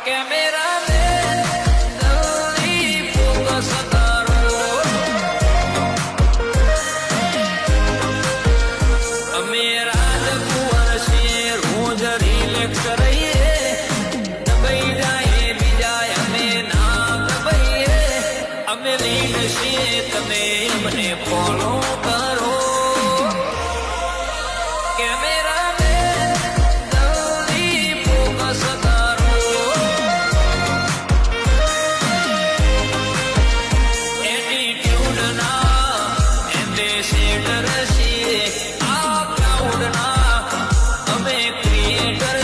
Camera main જલ્દી focus કરો. અમે રાજકુંવર છીએ, રોજ રિલેક્સ રહીએ. દબાઈ જાય બીજા અમે ના દબાઈએ. અમે લીડ છીએ, તમે અમને ફોલો કરો. કેમેરા મેન જલ્દી ફોકસ કરો. એટીટ્યુડ ના એમ્બેસેડર છીએ. આ ક્રાઉડ ના અમે ક્રિએટર